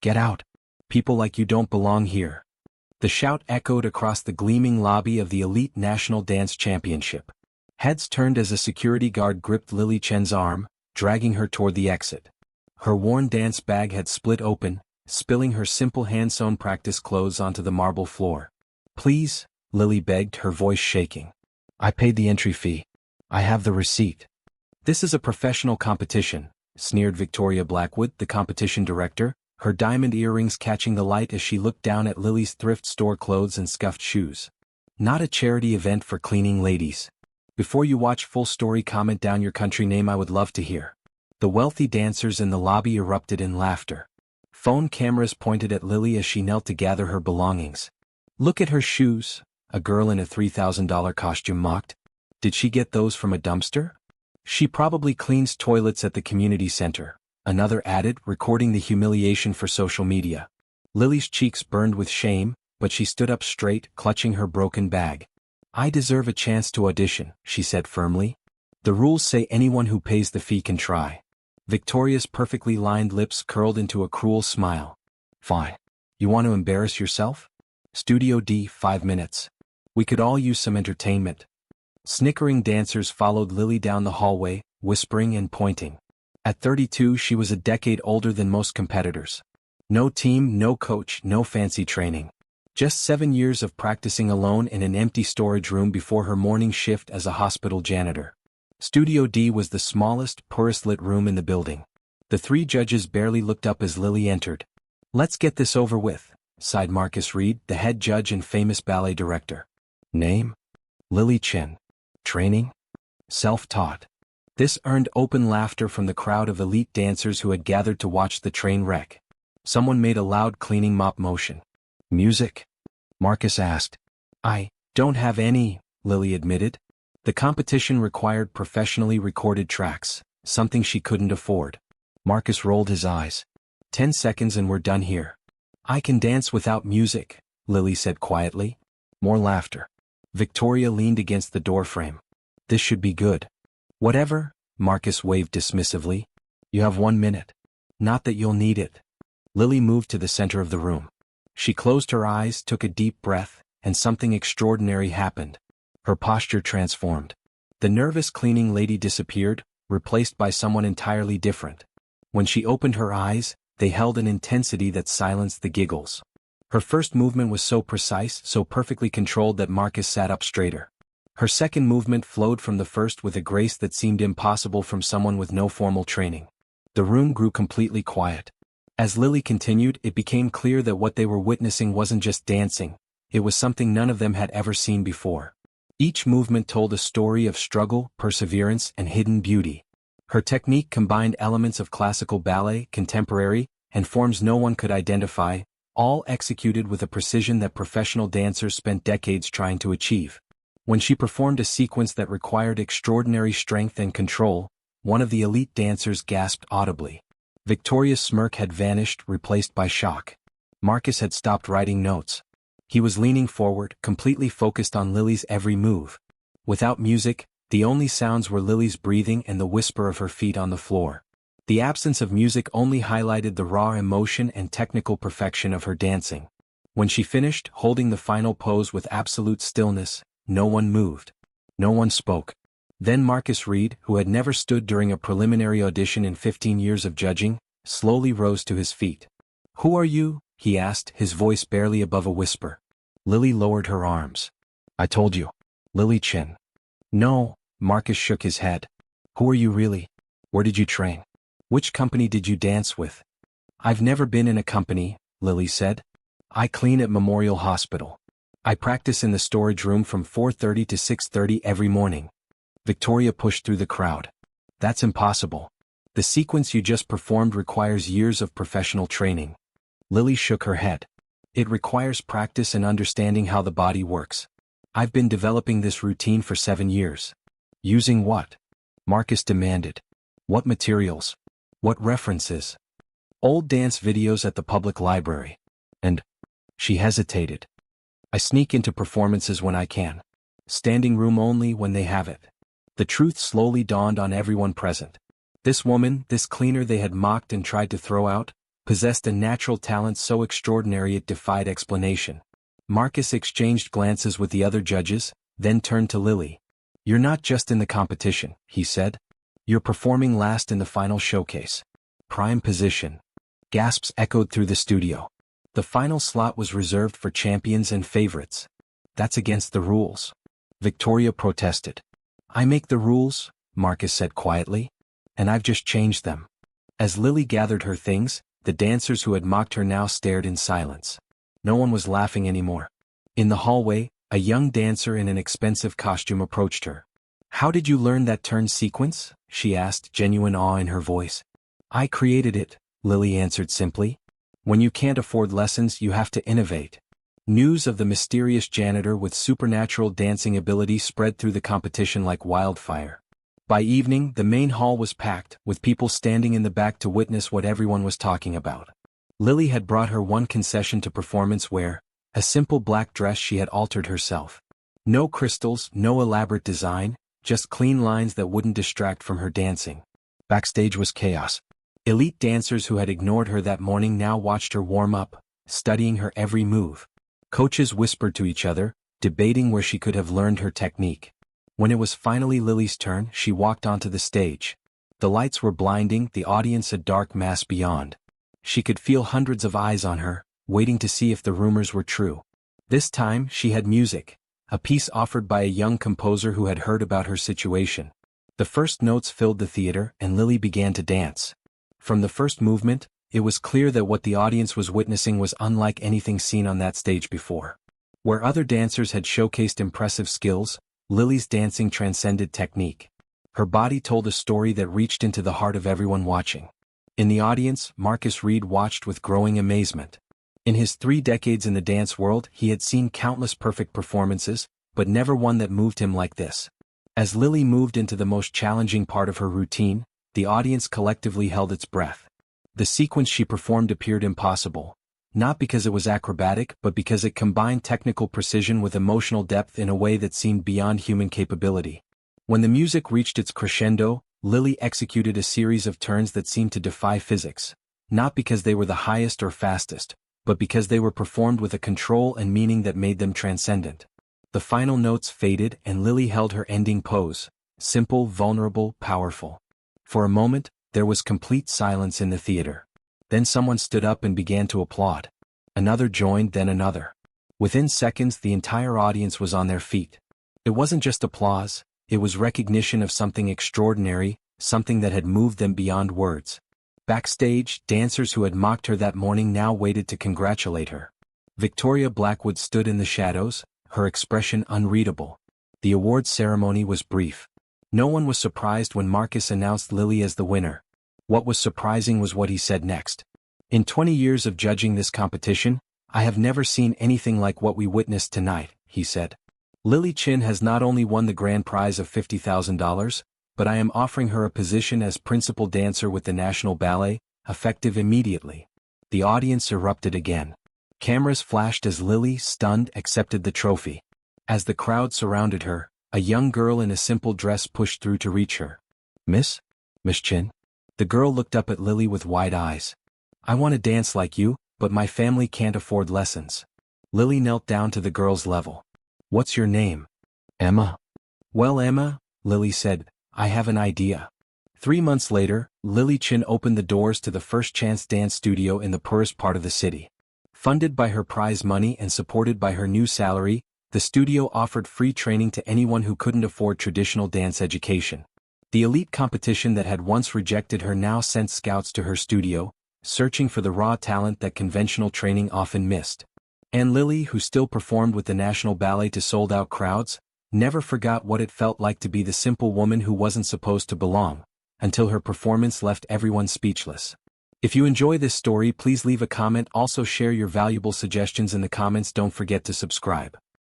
Get out. People like you don't belong here. The shout echoed across the gleaming lobby of the elite National Dance Championship. Heads turned as a security guard gripped Lily Chen's arm, dragging her toward the exit. Her worn dance bag had split open, spilling her simple hand-sewn practice clothes onto the marble floor. Please, Lily begged, her voice shaking. I paid the entry fee. I have the receipt. This is a professional competition, sneered Victoria Blackwood, the competition director, her diamond earrings catching the light as she looked down at Lily's thrift store clothes and scuffed shoes. Not a charity event for cleaning ladies. Before you watch full story, comment down your country name, I would love to hear. The wealthy dancers in the lobby erupted in laughter. Phone cameras pointed at Lily as she knelt to gather her belongings. Look at her shoes, a girl in a $3,000 costume mocked. Did she get those from a dumpster? She probably cleans toilets at the community center, another added, recording the humiliation for social media. Lily's cheeks burned with shame, but she stood up straight, clutching her broken bag. I deserve a chance to audition, she said firmly. The rules say anyone who pays the fee can try. Victoria's perfectly lined lips curled into a cruel smile. Fine. You want to embarrass yourself? Studio D, 5 minutes. We could all use some entertainment. Snickering dancers followed Lily down the hallway, whispering and pointing. At 32, she was a decade older than most competitors. No team, no coach, no fancy training. Just 7 years of practicing alone in an empty storage room before her morning shift as a hospital janitor. Studio D was the smallest, poorest-lit room in the building. The 3 judges barely looked up as Lily entered. Let's get this over with, sighed Marcus Reed, the head judge and famous ballet director. Name? Lily Chen. Training? Self-taught. This earned open laughter from the crowd of elite dancers who had gathered to watch the train wreck. Someone made a loud cleaning mop motion. Music? Marcus asked. I don't have any, Lily admitted. The competition required professionally recorded tracks, something she couldn't afford. Marcus rolled his eyes. 10 seconds and we're done here. I can dance without music, Lily said quietly. More laughter. Victoria leaned against the doorframe. This should be good. Whatever, Marcus waved dismissively. You have 1 minute. Not that you'll need it. Lily moved to the center of the room. She closed her eyes, took a deep breath, and something extraordinary happened. Her posture transformed. The nervous cleaning lady disappeared, replaced by someone entirely different. When she opened her eyes, they held an intensity that silenced the giggles. Her first movement was so precise, so perfectly controlled that Marcus sat up straighter. Her second movement flowed from the first with a grace that seemed impossible from someone with no formal training. The room grew completely quiet. As Lily continued, it became clear that what they were witnessing wasn't just dancing, it was something none of them had ever seen before. Each movement told a story of struggle, perseverance, and hidden beauty. Her technique combined elements of classical ballet, contemporary, and forms no one could identify, all executed with a precision that professional dancers spent decades trying to achieve. When she performed a sequence that required extraordinary strength and control, one of the elite dancers gasped audibly. Victoria's smirk had vanished, replaced by shock. Marcus had stopped writing notes. He was leaning forward, completely focused on Lily's every move. Without music, the only sounds were Lily's breathing and the whisper of her feet on the floor. The absence of music only highlighted the raw emotion and technical perfection of her dancing. When she finished, holding the final pose with absolute stillness, no one moved. No one spoke. Then Marcus Reed, who had never stood during a preliminary audition in 15 years of judging, slowly rose to his feet. Who are you? He asked, his voice barely above a whisper. Lily lowered her arms. I told you. Lily Chen. No, Marcus shook his head. Who are you really? Where did you train? Which company did you dance with? I've never been in a company, Lily said. I clean at Memorial Hospital. I practice in the storage room from 4:30 to 6:30 every morning. Victoria pushed through the crowd. That's impossible. The sequence you just performed requires years of professional training. Lily shook her head. It requires practice and understanding how the body works. I've been developing this routine for 7 years. Using what? Marcus demanded. What materials? What references? Old dance videos at the public library. And she hesitated. I sneak into performances when I can. Standing room only when they have it. The truth slowly dawned on everyone present. This woman, this cleaner they had mocked and tried to throw out, possessed a natural talent so extraordinary it defied explanation. Marcus exchanged glances with the other judges, then turned to Lily. "You're not just in the competition," he said. "You're performing last in the final showcase. Prime position." Gasps echoed through the studio. The final slot was reserved for champions and favorites. "That's against the rules," Victoria protested. "I make the rules," Marcus said quietly. "And I've just changed them." As Lily gathered her things, the dancers who had mocked her now stared in silence. No one was laughing anymore. In the hallway, a young dancer in an expensive costume approached her. "How did you learn that turn sequence?" she asked, genuine awe in her voice. "I created it," Lily answered simply. "When you can't afford lessons, you have to innovate." News of the mysterious janitor with supernatural dancing ability spread through the competition like wildfire. By evening, the main hall was packed, with people standing in the back to witness what everyone was talking about. Lily had brought her one concession to performance wear, a simple black dress she had altered herself. No crystals, no elaborate design, just clean lines that wouldn't distract from her dancing. Backstage was chaos. Elite dancers who had ignored her that morning now watched her warm up, studying her every move. Coaches whispered to each other, debating where she could have learned her technique. When it was finally Lily's turn, she walked onto the stage. The lights were blinding, the audience a dark mass beyond. She could feel hundreds of eyes on her, waiting to see if the rumors were true. This time, she had music, a piece offered by a young composer who had heard about her situation. The first notes filled the theater, and Lily began to dance. From the first movement, it was clear that what the audience was witnessing was unlike anything seen on that stage before. Where other dancers had showcased impressive skills, Lily's dancing transcended technique. Her body told a story that reached into the heart of everyone watching. In the audience, Marcus Reed watched with growing amazement. In his 3 decades in the dance world, he had seen countless perfect performances, but never one that moved him like this. As Lily moved into the most challenging part of her routine, the audience collectively held its breath. The sequence she performed appeared impossible, not because it was acrobatic but because it combined technical precision with emotional depth in a way that seemed beyond human capability. When the music reached its crescendo, Lily executed a series of turns that seemed to defy physics, not because they were the highest or fastest, but because they were performed with a control and meaning that made them transcendent. The final notes faded and Lily held her ending pose, simple, vulnerable, powerful. For a moment, there was complete silence in the theater. Then someone stood up and began to applaud. Another joined, then another. Within seconds, the entire audience was on their feet. It wasn't just applause, it was recognition of something extraordinary, something that had moved them beyond words. Backstage, dancers who had mocked her that morning now waited to congratulate her. Victoria Blackwood stood in the shadows, her expression unreadable. The awards ceremony was brief. No one was surprised when Marcus announced Lily as the winner. What was surprising was what he said next. "In 20 years of judging this competition, I have never seen anything like what we witnessed tonight," he said. "Lily Chin has not only won the grand prize of $50,000, but I am offering her a position as principal dancer with the National Ballet, effective immediately." The audience erupted again. Cameras flashed as Lily, stunned, accepted the trophy. As the crowd surrounded her, a young girl in a simple dress pushed through to reach her. Miss Chin?" The girl looked up at Lily with wide eyes. "I want to dance like you, but my family can't afford lessons." Lily knelt down to the girl's level. "What's your name?" "Emma." "Well, Emma," Lily said, "I have an idea." 3 months later, Lily Chin opened the doors to the First Chance Dance Studio in the poorest part of the city. Funded by her prize money and supported by her new salary, the studio offered free training to anyone who couldn't afford traditional dance education. The elite competition that had once rejected her now sent scouts to her studio, searching for the raw talent that conventional training often missed. And Lily, who still performed with the National Ballet to sold-out crowds, never forgot what it felt like to be the simple woman who wasn't supposed to belong, until her performance left everyone speechless. If you enjoy this story, please leave a comment. Also share your valuable suggestions in the comments. Don't forget to subscribe.